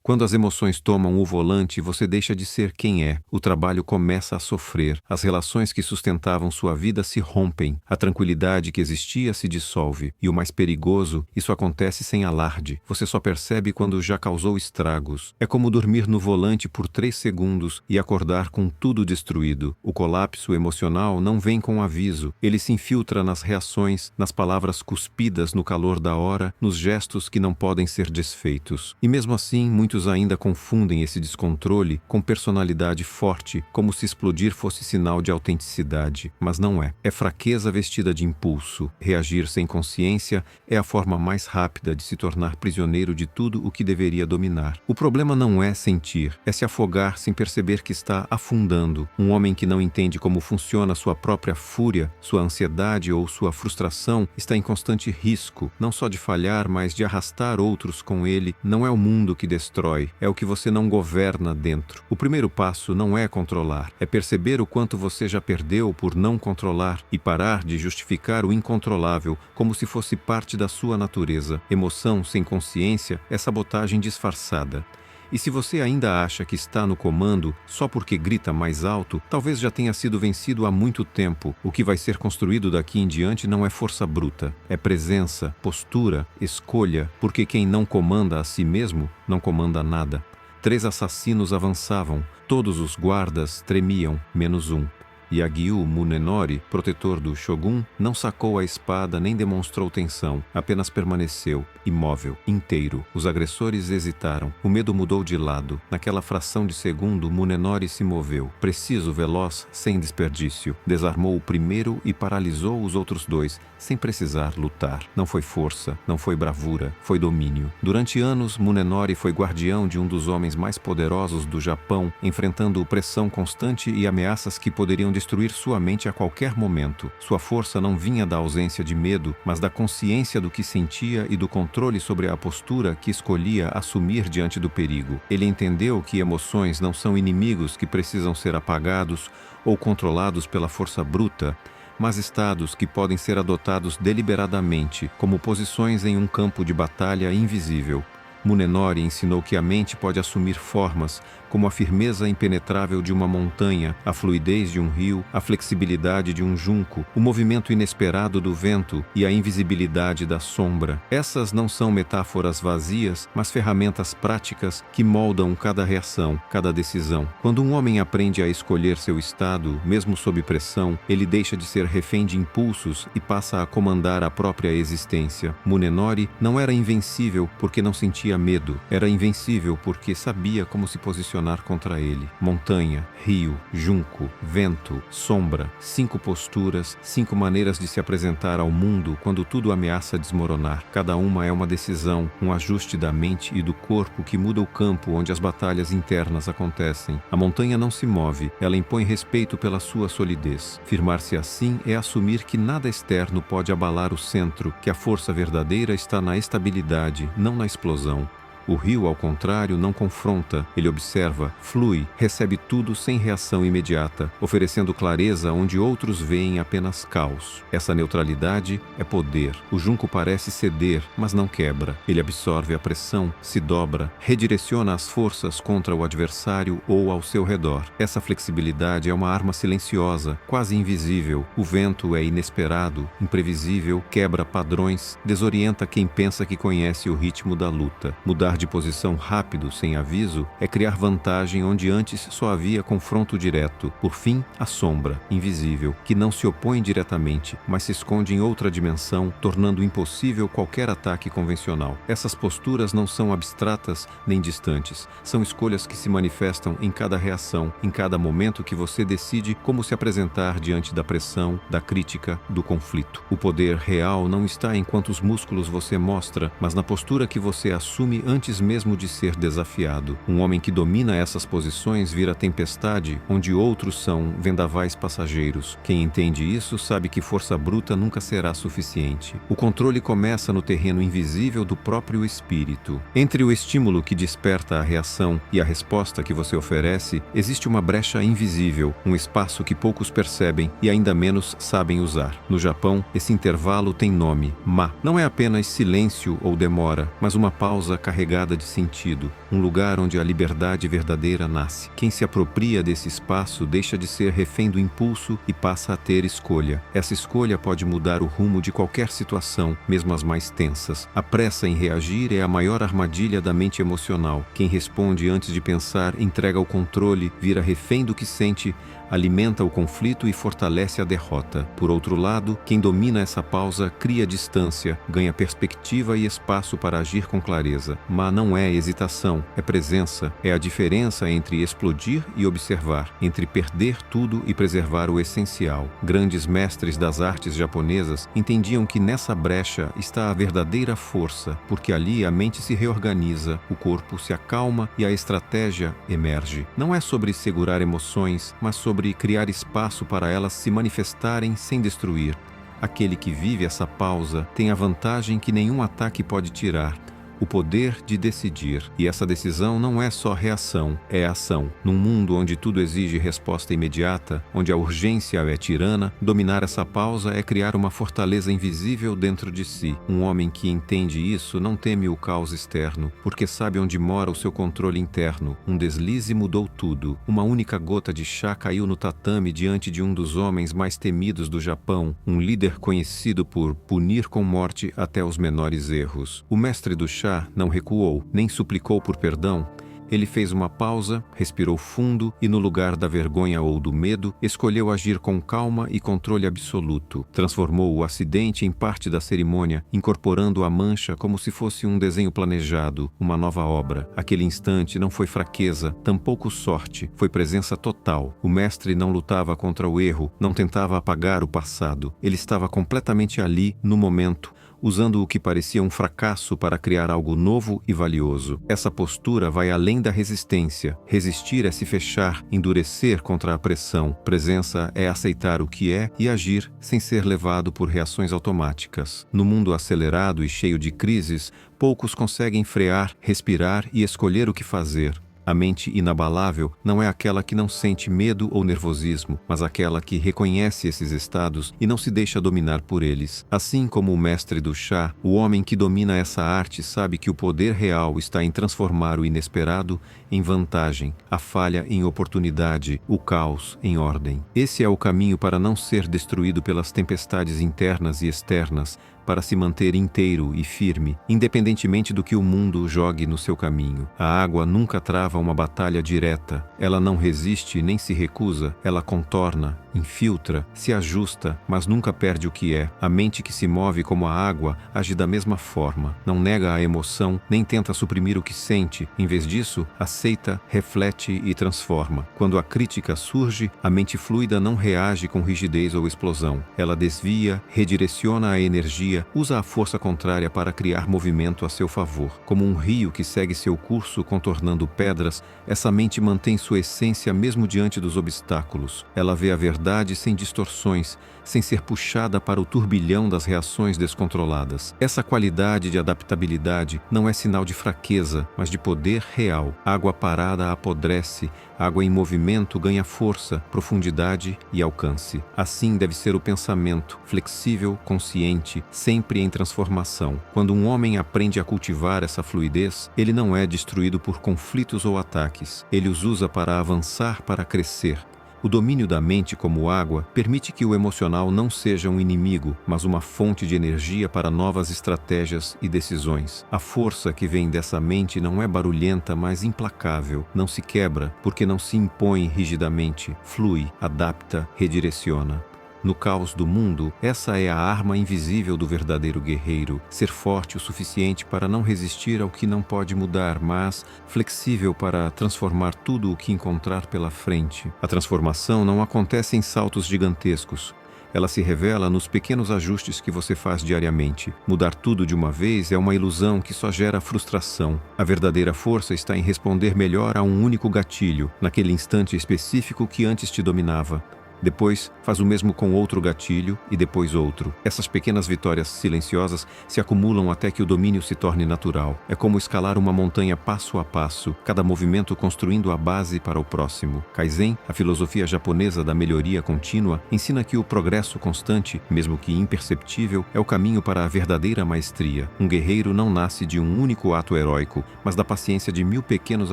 Quando as emoções tomam o volante, você deixa de ser quem é. O trabalho começa a sofrer. As relações que sustentavam sua vida se rompem. A tranquilidade que existia se dissolve. E o mais perigoso, isso acontece sem alarde. Você só percebe quando já causou estragos. É como dormir no volante por 3 segundos e acordar com tudo destruído. O colapso emocional não vem com aviso. Ele se infiltra nas reações, nas palavras cuspidas no calor da hora, nos gestos que não podem ser desfeitos. E mesmo assim, muitos ainda confundem esse descontrole com personalidade forte, como se explodir fosse sinal de autenticidade. Mas não é. É fraqueza vestida de impulso. Reagir sem consciência é a forma mais rápida de se tornar prisioneiro de tudo o que deveria dominar. O problema não é sentir, é se afogar sem perceber que está afundando. Um homem que não entende como funciona sua própria fúria, sua ansiedade ou sua frustração está em constante risco, não só de falhar, mas de arrastar outros com ele. Não é o mundo que destrói, é o que você não governa dentro. O primeiro passo não é controlar, é perceber o quanto você já perdeu por não controlar e parar de justificar o incontrolável como se fosse parte da sua natureza. Emoção sem consciência é sabotagem disfarçada. E se você ainda acha que está no comando só porque grita mais alto, talvez já tenha sido vencido há muito tempo. O que vai ser construído daqui em diante não é força bruta, é presença, postura, escolha, porque quem não comanda a si mesmo, não comanda nada. 3 assassinos avançavam, todos os guardas tremiam, menos um. Yagyu Munenori, protetor do Shogun, não sacou a espada nem demonstrou tensão, apenas permaneceu, imóvel, inteiro. Os agressores hesitaram. O medo mudou de lado. Naquela fração de segundo, Munenori se moveu, preciso, veloz, sem desperdício. Desarmou o primeiro e paralisou os outros 2, sem precisar lutar. Não foi força, não foi bravura, foi domínio. Durante anos, Munenori foi guardião de um dos homens mais poderosos do Japão, enfrentando pressão constante e ameaças que poderiam destruir sua mente a qualquer momento. Sua força não vinha da ausência de medo, mas da consciência do que sentia e do controle sobre a postura que escolhia assumir diante do perigo. Ele entendeu que emoções não são inimigos que precisam ser apagados ou controlados pela força bruta, mas estados que podem ser adotados deliberadamente, como posições em um campo de batalha invisível. Munenori ensinou que a mente pode assumir formas, como a firmeza impenetrável de uma montanha, a fluidez de um rio, a flexibilidade de um junco, o movimento inesperado do vento e a invisibilidade da sombra. Essas não são metáforas vazias, mas ferramentas práticas que moldam cada reação, cada decisão. Quando um homem aprende a escolher seu estado, mesmo sob pressão, ele deixa de ser refém de impulsos e passa a comandar a própria existência. Munenori não era invencível porque não sentia medo, era invencível porque sabia como se posicionar contra ele. Montanha, rio, junco, vento, sombra, 5 posturas, 5 maneiras de se apresentar ao mundo quando tudo ameaça desmoronar. Cada uma é uma decisão, um ajuste da mente e do corpo que muda o campo onde as batalhas internas acontecem. A montanha não se move, ela impõe respeito pela sua solidez. Firmar-se assim é assumir que nada externo pode abalar o centro, que a força verdadeira está na estabilidade, não na explosão. O rio, ao contrário, não confronta, ele observa, flui, recebe tudo sem reação imediata, oferecendo clareza onde outros veem apenas caos. Essa neutralidade é poder. O junco parece ceder, mas não quebra. Ele absorve a pressão, se dobra, redireciona as forças contra o adversário ou ao seu redor. Essa flexibilidade é uma arma silenciosa, quase invisível. O vento é inesperado, imprevisível, quebra padrões, desorienta quem pensa que conhece o ritmo da luta. Mudar de posição rápido, sem aviso, é criar vantagem onde antes só havia confronto direto. Por fim, a sombra, invisível, que não se opõe diretamente, mas se esconde em outra dimensão, tornando impossível qualquer ataque convencional. Essas posturas não são abstratas nem distantes, são escolhas que se manifestam em cada reação, em cada momento que você decide como se apresentar diante da pressão, da crítica, do conflito. O poder real não está em quantos músculos você mostra, mas na postura que você assume antes mesmo de ser desafiado. Um homem que domina essas posições vira tempestade, onde outros são vendavais passageiros. Quem entende isso sabe que força bruta nunca será suficiente. O controle começa no terreno invisível do próprio espírito. Entre o estímulo que desperta a reação e a resposta que você oferece, existe uma brecha invisível, um espaço que poucos percebem e ainda menos sabem usar. No Japão, esse intervalo tem nome, ma. Não é apenas silêncio ou demora, mas uma pausa carregada carregada de sentido, um lugar onde a liberdade verdadeira nasce. Quem se apropria desse espaço deixa de ser refém do impulso e passa a ter escolha. Essa escolha pode mudar o rumo de qualquer situação, mesmo as mais tensas. A pressa em reagir é a maior armadilha da mente emocional. Quem responde antes de pensar entrega o controle, vira refém do que sente, alimenta o conflito e fortalece a derrota. Por outro lado, quem domina essa pausa cria distância, ganha perspectiva e espaço para agir com clareza. Mas não é hesitação, é presença, é a diferença entre explodir e observar, entre perder tudo e preservar o essencial. Grandes mestres das artes japonesas entendiam que nessa brecha está a verdadeira força, porque ali a mente se reorganiza, o corpo se acalma e a estratégia emerge. Não é sobre segurar emoções, mas sobre criar espaço para elas se manifestarem sem destruir. Aquele que vive essa pausa tem a vantagem que nenhum ataque pode tirar: o poder de decidir. E essa decisão não é só reação, é ação. Num mundo onde tudo exige resposta imediata, onde a urgência é tirana, dominar essa pausa é criar uma fortaleza invisível dentro de si. Um homem que entende isso não teme o caos externo, porque sabe onde mora o seu controle interno. Um deslize mudou tudo. Uma única gota de chá caiu no tatame diante de um dos homens mais temidos do Japão, um líder conhecido por punir com morte até os menores erros. O mestre do chá não recuou, nem suplicou por perdão. Ele fez uma pausa, respirou fundo e, no lugar da vergonha ou do medo, escolheu agir com calma e controle absoluto. Transformou o acidente em parte da cerimônia, incorporando a mancha como se fosse um desenho planejado, uma nova obra. Aquele instante não foi fraqueza, tampouco sorte, foi presença total. O mestre não lutava contra o erro, não tentava apagar o passado. Ele estava completamente ali, no momento, usando o que parecia um fracasso para criar algo novo e valioso. Essa postura vai além da resistência. Resistir é se fechar, endurecer contra a pressão. Presença é aceitar o que é e agir sem ser levado por reações automáticas. No mundo acelerado e cheio de crises, poucos conseguem frear, respirar e escolher o que fazer. A mente inabalável não é aquela que não sente medo ou nervosismo, mas aquela que reconhece esses estados e não se deixa dominar por eles. Assim como o mestre do chá, o homem que domina essa arte sabe que o poder real está em transformar o inesperado em vantagem, a falha em oportunidade, o caos em ordem. Esse é o caminho para não ser destruído pelas tempestades internas e externas, para se manter inteiro e firme, independentemente do que o mundo jogue no seu caminho. A água nunca trava uma batalha direta. Ela não resiste nem se recusa. Ela contorna, infiltra, se ajusta, mas nunca perde o que é. A mente que se move como a água age da mesma forma. Não nega a emoção, nem tenta suprimir o que sente. Em vez disso, aceita, reflete e transforma. Quando a crítica surge, a mente fluida não reage com rigidez ou explosão. Ela desvia, redireciona a energia, usa a força contrária para criar movimento a seu favor. Como um rio que segue seu curso contornando pedras, essa mente mantém sua essência mesmo diante dos obstáculos. Ela vê a verdade sem distorções, sem ser puxada para o turbilhão das reações descontroladas. Essa qualidade de adaptabilidade não é sinal de fraqueza, mas de poder real. Água parada apodrece, água em movimento ganha força, profundidade e alcance. Assim deve ser o pensamento, flexível, consciente, sempre em transformação. Quando um homem aprende a cultivar essa fluidez, ele não é destruído por conflitos ou ataques. Ele os usa para avançar, para crescer. O domínio da mente como água permite que o emocional não seja um inimigo, mas uma fonte de energia para novas estratégias e decisões. A força que vem dessa mente não é barulhenta, mas implacável. Não se quebra, porque não se impõe rigidamente. Flui, adapta, redireciona. No caos do mundo, essa é a arma invisível do verdadeiro guerreiro. Ser forte o suficiente para não resistir ao que não pode mudar, mas flexível para transformar tudo o que encontrar pela frente. A transformação não acontece em saltos gigantescos. Ela se revela nos pequenos ajustes que você faz diariamente. Mudar tudo de uma vez é uma ilusão que só gera frustração. A verdadeira força está em responder melhor a um único gatilho, naquele instante específico que antes te dominava. Depois, faz o mesmo com outro gatilho e depois outro. Essas pequenas vitórias silenciosas se acumulam até que o domínio se torne natural. É como escalar uma montanha passo a passo, cada movimento construindo a base para o próximo. Kaizen, a filosofia japonesa da melhoria contínua, ensina que o progresso constante, mesmo que imperceptível, é o caminho para a verdadeira maestria. Um guerreiro não nasce de um único ato heróico, mas da paciência de 1000 pequenos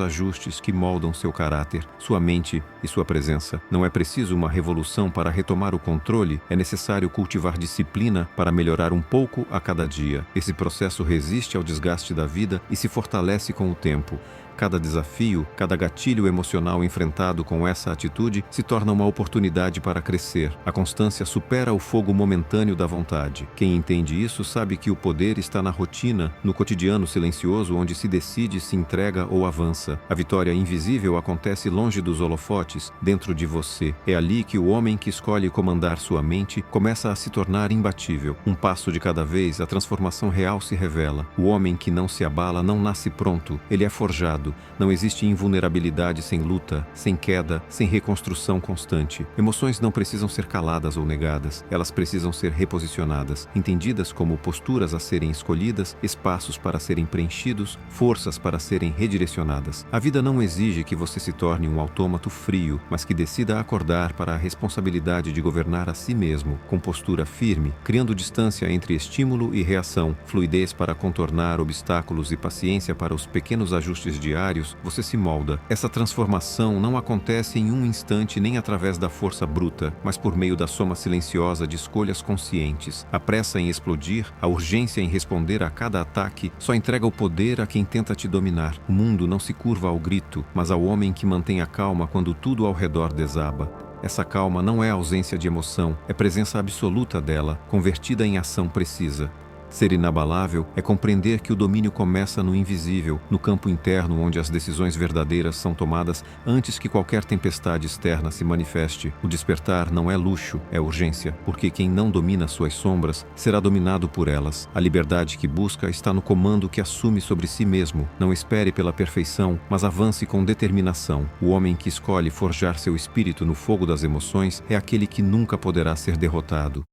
ajustes que moldam seu caráter, sua mente e sua presença. Não é preciso uma revolução para retomar o controle, é necessário cultivar disciplina para melhorar um pouco a cada dia. Esse processo resiste ao desgaste da vida e se fortalece com o tempo. Cada desafio, cada gatilho emocional enfrentado com essa atitude se torna uma oportunidade para crescer. A constância supera o fogo momentâneo da vontade. Quem entende isso sabe que o poder está na rotina, no cotidiano silencioso onde se decide, se entrega ou avança. A vitória invisível acontece longe dos holofotes, dentro de você. É ali que o homem que escolhe comandar sua mente começa a se tornar imbatível. Um passo de cada vez, a transformação real se revela. O homem que não se abala não nasce pronto, ele é forjado. Não existe invulnerabilidade sem luta, sem queda, sem reconstrução constante. Emoções não precisam ser caladas ou negadas, elas precisam ser reposicionadas, entendidas como posturas a serem escolhidas, espaços para serem preenchidos, forças para serem redirecionadas. A vida não exige que você se torne um autômato frio, mas que decida acordar para a responsabilidade de governar a si mesmo, com postura firme, criando distância entre estímulo e reação, fluidez para contornar obstáculos e paciência para os pequenos ajustes diários. Você se molda. Essa transformação não acontece em um instante nem através da força bruta, mas por meio da soma silenciosa de escolhas conscientes. A pressa em explodir, a urgência em responder a cada ataque, só entrega o poder a quem tenta te dominar. O mundo não se curva ao grito, mas ao homem que mantém a calma quando tudo ao redor desaba. Essa calma não é ausência de emoção, é presença absoluta dela, convertida em ação precisa. Ser inabalável é compreender que o domínio começa no invisível, no campo interno onde as decisões verdadeiras são tomadas antes que qualquer tempestade externa se manifeste. O despertar não é luxo, é urgência, porque quem não domina suas sombras será dominado por elas. A liberdade que busca está no comando que assume sobre si mesmo. Não espere pela perfeição, mas avance com determinação. O homem que escolhe forjar seu espírito no fogo das emoções é aquele que nunca poderá ser derrotado.